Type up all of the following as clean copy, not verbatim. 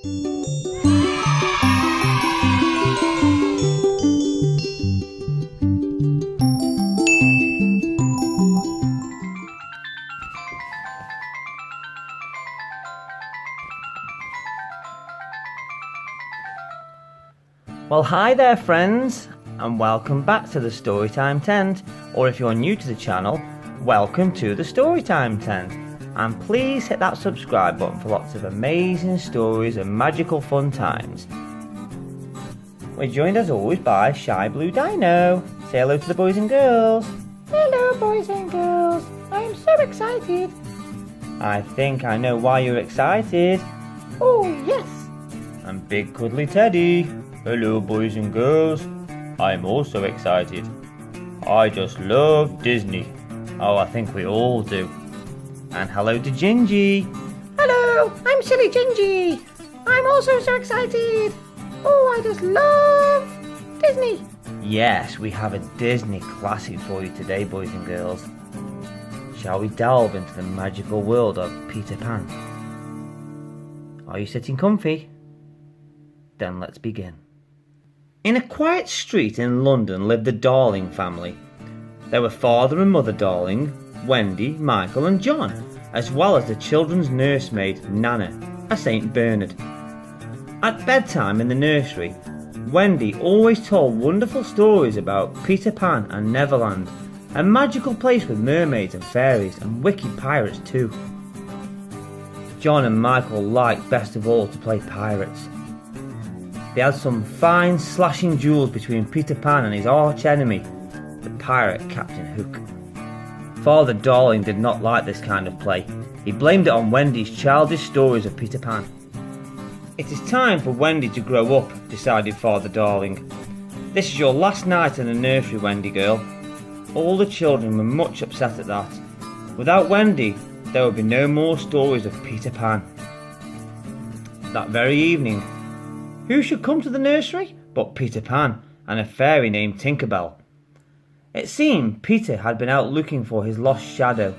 Well, hi there friends, and welcome back to the Storytime tent, or if you're new to the channel, welcome to the Storytime tent, and please hit that subscribe button for lots of amazing stories and magical fun times. We're joined as always by Shy Blue Dino. Say hello to the boys and girls. Hello boys and girls, I am so excited. I think I know why you're excited. Oh yes. And Big Cuddly Teddy. Hello boys and girls, I'm also excited. I just love Disney. Oh, I think we all do. And hello to Gingy. Hello, I'm Silly Gingy. I'm also so excited. Oh, I just love Disney. Yes, we have a Disney classic for you today, boys and girls. Shall we delve into the magical world of Peter Pan? Are you sitting comfy? Then let's begin. In a quiet street in London lived the Darling family. There were father and mother Darling, Wendy, Michael and John, as well as the children's nursemaid Nana, a St. Bernard. At bedtime in the nursery, Wendy always told wonderful stories about Peter Pan and Neverland, a magical place with mermaids and fairies and wicked pirates too. John and Michael liked best of all to play pirates. They had some fine slashing duels between Peter Pan and his arch enemy, the pirate Captain Hook. Father Darling did not like this kind of play. He blamed it on Wendy's childish stories of Peter Pan. It is time for Wendy to grow up, decided Father Darling. This is your last night in the nursery, Wendy girl. All the children were much upset at that. Without Wendy, there would be no more stories of Peter Pan. That very evening, who should come to the nursery but Peter Pan and a fairy named Tinker Bell. It seemed Peter had been out looking for his lost shadow.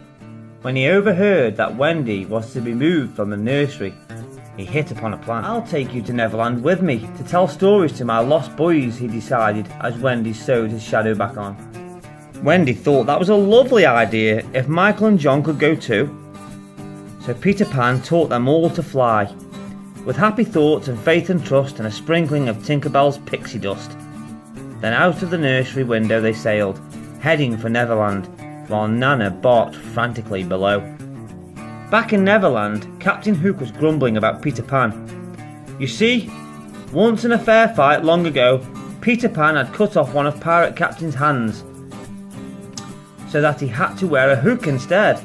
When he overheard that Wendy was to be moved from the nursery, he hit upon a plan. I'll take you to Neverland with me to tell stories to my lost boys, he decided as Wendy sewed his shadow back on. Wendy thought that was a lovely idea if Michael and John could go too. So Peter Pan taught them all to fly. With happy thoughts and faith and trust and a sprinkling of Tinker Bell's pixie dust. Then out of the nursery window they sailed, heading for Neverland, while Nana barked frantically below. Back in Neverland, Captain Hook was grumbling about Peter Pan. You see, once in a fair fight long ago, Peter Pan had cut off one of Pirate Captain's hands, so that he had to wear a hook instead.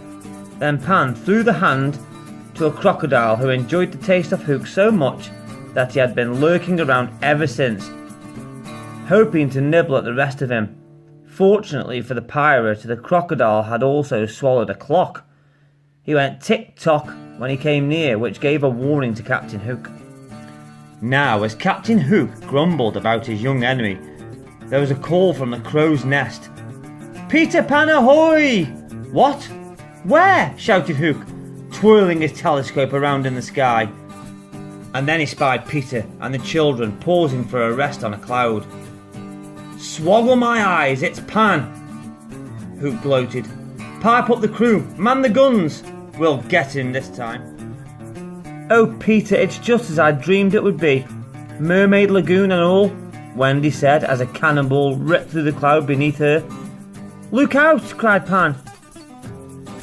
Then Pan threw the hand to a crocodile who enjoyed the taste of Hook so much that he had been lurking around ever since, hoping to nibble at the rest of him. Fortunately for the pirate, the crocodile had also swallowed a clock. He went tick-tock when he came near, which gave a warning to Captain Hook. Now, as Captain Hook grumbled about his young enemy, there was a call from the crow's nest. "Peter Pan ahoy!" "What? Where?" shouted Hook, twirling his telescope around in the sky. And then he spied Peter and the children pausing for a rest on a cloud. "Swoggle my eyes, it's Pan!" Hook gloated. "Pipe up the crew, man the guns! We'll get him this time." "Oh Peter, it's just as I dreamed it would be. Mermaid Lagoon and all," Wendy said as a cannonball ripped through the cloud beneath her. "Look out!" cried Pan.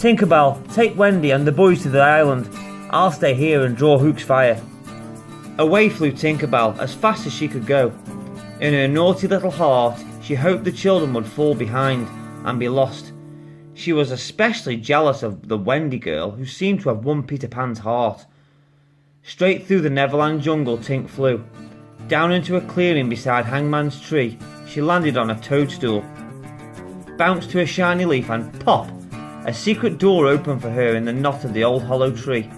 "Tinker Bell, take Wendy and the boys to the island. I'll stay here and draw Hook's fire." Away flew Tinker Bell as fast as she could go. In her naughty little heart, she hoped the children would fall behind and be lost. She was especially jealous of the Wendy girl, who seemed to have won Peter Pan's heart. Straight through the Neverland jungle Tink flew. Down into a clearing beside Hangman's tree, she landed on a toadstool, bounced to a shiny leaf and pop! A secret door opened for her in the knot of the old hollow tree.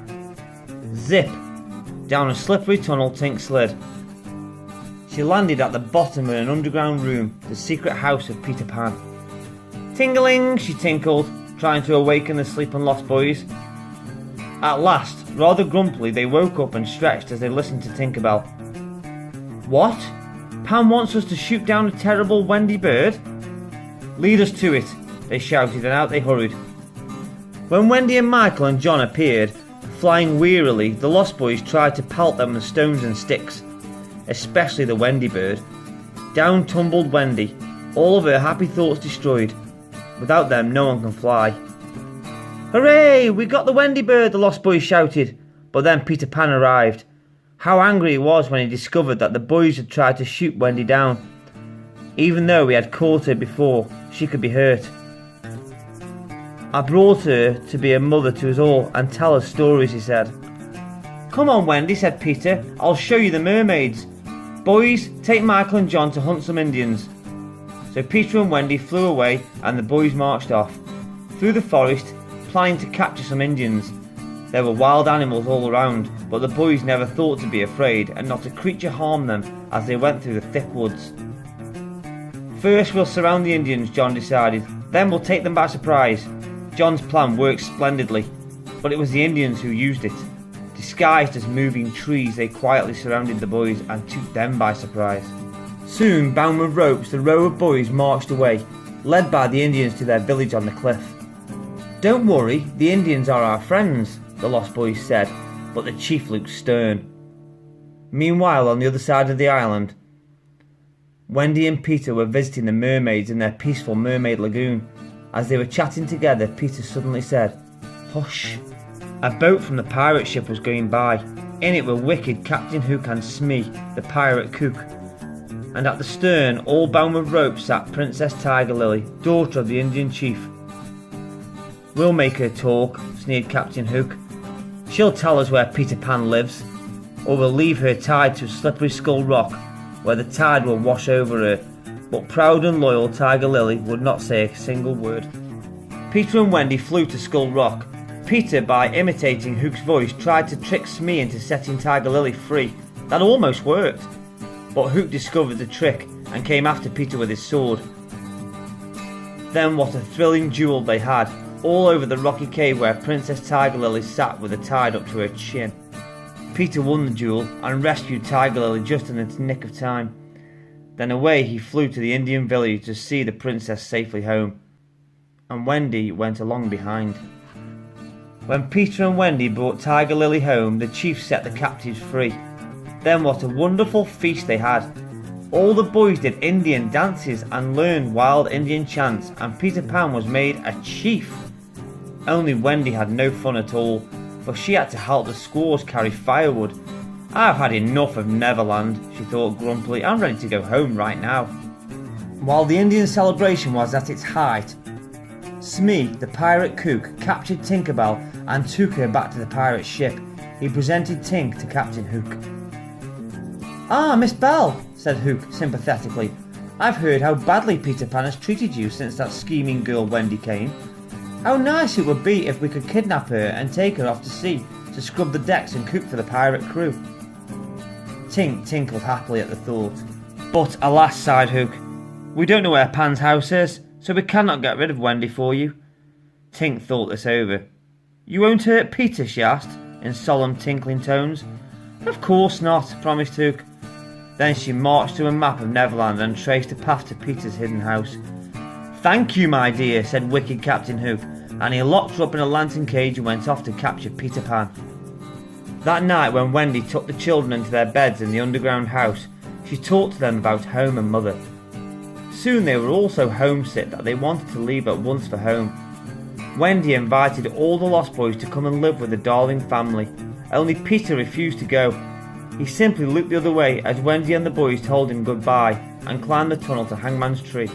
Zip! Down a slippery tunnel Tink slid. She landed at the bottom of an underground room, the secret house of Peter Pan. "Tingling," she tinkled, trying to awaken the sleep and lost boys. At last, rather grumpily, they woke up and stretched as they listened to Tinkerbell. What? Pan wants us to shoot down a terrible Wendy bird? Lead us to it, they shouted, and out they hurried. When Wendy and Michael and John appeared, flying wearily, the Lost Boys tried to pelt them with stones and sticks, especially the Wendy bird. Down tumbled Wendy, all of her happy thoughts destroyed. Without them, no one can fly. Hooray! We got the Wendy bird, the Lost Boys shouted. But then Peter Pan arrived. How angry he was when he discovered that the boys had tried to shoot Wendy down. Even though we had caught her before, she could be hurt. I brought her to be a mother to us all and tell us stories, he said. Come on, Wendy, said Peter. I'll show you the mermaids. Boys, take Michael and John to hunt some Indians. So Peter and Wendy flew away and the boys marched off. Through the forest, planning to capture some Indians. There were wild animals all around, but the boys never thought to be afraid and not a creature harmed them as they went through the thick woods. First we'll surround the Indians, John decided. Then we'll take them by surprise. John's plan worked splendidly, but it was the Indians who used it. Disguised as moving trees, they quietly surrounded the boys and took them by surprise. Soon, bound with ropes, the row of boys marched away, led by the Indians to their village on the cliff. Don't worry, the Indians are our friends, the Lost Boys said, but the chief looked stern. Meanwhile, on the other side of the island, Wendy and Peter were visiting the mermaids in their peaceful Mermaid Lagoon. As they were chatting together, Peter suddenly said, Hush! A boat from the pirate ship was going by. In it were wicked Captain Hook and Smee, the pirate cook. And at the stern, all bound with ropes, sat Princess Tiger Lily, daughter of the Indian chief. We'll make her talk, sneered Captain Hook. She'll tell us where Peter Pan lives, or we'll leave her tied to a slippery Skull Rock, where the tide will wash over her. But proud and loyal Tiger Lily would not say a single word. Peter and Wendy flew to Skull Rock. Peter, by imitating Hook's voice, tried to trick Smee into setting Tiger Lily free. That almost worked. But Hook discovered the trick and came after Peter with his sword. Then what a thrilling duel they had, all over the rocky cave where Princess Tiger Lily sat with a tide up to her chin. Peter won the duel and rescued Tiger Lily just in the nick of time. Then away he flew to the Indian village to see the princess safely home. And Wendy went along behind. When Peter and Wendy brought Tiger Lily home, the chief set the captives free. Then what a wonderful feast they had. All the boys did Indian dances and learned wild Indian chants, and Peter Pan was made a chief. Only Wendy had no fun at all, for she had to help the squaws carry firewood. I've had enough of Neverland, she thought grumpily. I'm ready to go home right now. While the Indian celebration was at its height, Smee, the pirate cook, captured Tinkerbell and took her back to the pirate ship. He presented Tink to Captain Hook. Ah, Miss Belle, said Hook sympathetically. I've heard how badly Peter Pan has treated you since that scheming girl Wendy came. How nice it would be if we could kidnap her and take her off to sea to scrub the decks and cook for the pirate crew. Tink tinkled happily at the thought. But alas, sighed Hook, we don't know where Pan's house is, so we cannot get rid of Wendy for you. Tink thought this over. You won't hurt Peter, she asked, in solemn tinkling tones. Of course not, promised Hook. Then she marched to a map of Neverland and traced a path to Peter's hidden house. Thank you, my dear, said wicked Captain Hook, and he locked her up in a lantern cage and went off to capture Peter Pan. That night, when Wendy took the children into their beds in the underground house, she talked to them about home and mother. Soon they were all so homesick that they wanted to leave at once for home. Wendy invited all the Lost Boys to come and live with the darling family. Only Peter refused to go. He simply looked the other way as Wendy and the boys told him goodbye and climbed the tunnel to Hangman's tree.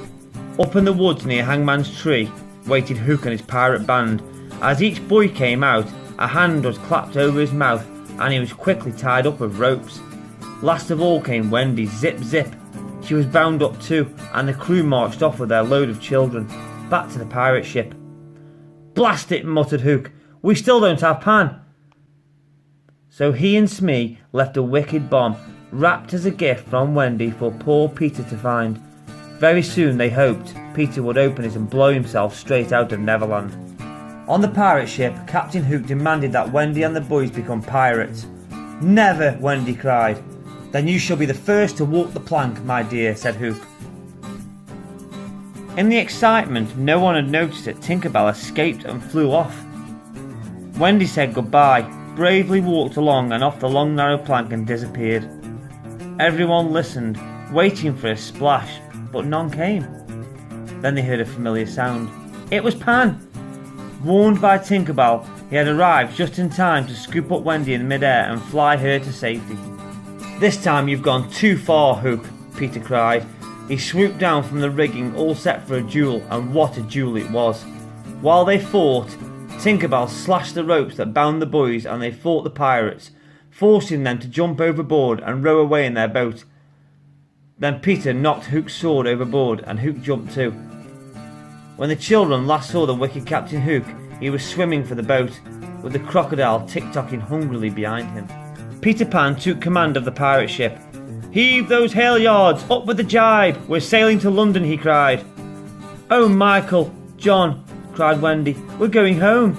Up in the woods near Hangman's tree waited Hook and his pirate band. As each boy came out, a hand was clapped over his mouth and he was quickly tied up with ropes. Last of all came Wendy, zip zip. She was bound up too, and the crew marched off with their load of children, back to the pirate ship. Blast it, muttered Hook, we still don't have Pan. So he and Smee left a wicked bomb, wrapped as a gift from Wendy for poor Peter to find. Very soon they hoped Peter would open it and blow himself straight out of Neverland. On the pirate ship, Captain Hook demanded that Wendy and the boys become pirates. "Never," Wendy cried. "Then you shall be the first to walk the plank, my dear," said Hook. In the excitement, no one had noticed that Tinkerbell escaped and flew off. Wendy said goodbye, bravely walked along and off the long narrow plank and disappeared. Everyone listened, waiting for a splash, but none came. Then they heard a familiar sound. It was Pan! Warned by Tinkerbell, he had arrived just in time to scoop up Wendy in midair and fly her to safety. "This time you've gone too far, Hook," Peter cried. He swooped down from the rigging, all set for a duel, and what a duel it was. While they fought, Tinkerbell slashed the ropes that bound the boys and they fought the pirates, forcing them to jump overboard and row away in their boat. Then Peter knocked Hook's sword overboard and Hook jumped too. When the children last saw the wicked Captain Hook, he was swimming for the boat, with the crocodile tick-tocking hungrily behind him. Peter Pan took command of the pirate ship. "Heave those halyards, up with the jibe, we're sailing to London," he cried. "Oh, Michael, John," cried Wendy, "we're going home."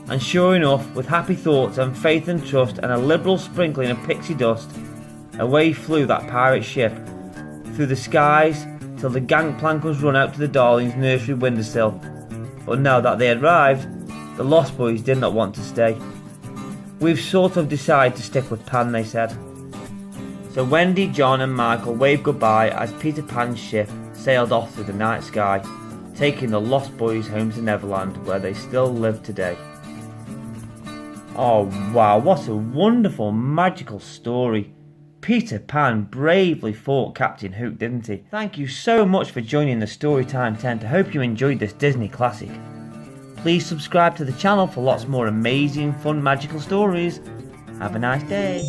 And sure enough, with happy thoughts and faith and trust and a liberal sprinkling of pixie dust, away flew that pirate ship, through the skies, till the gangplank was run out to the Darlings' nursery windowsill. But now that they had arrived, the Lost Boys did not want to stay. "We've sort of decided to stick with Pan," they said. So Wendy, John and Michael waved goodbye as Peter Pan's ship sailed off through the night sky, taking the Lost Boys home to Neverland, where they still live today. Oh wow, what a wonderful, magical story. Peter Pan bravely fought Captain Hook, didn't he? Thank you so much for joining the Storytime tent. I hope you enjoyed this Disney classic. Please subscribe to the channel for lots more amazing, fun, magical stories. Have a nice day.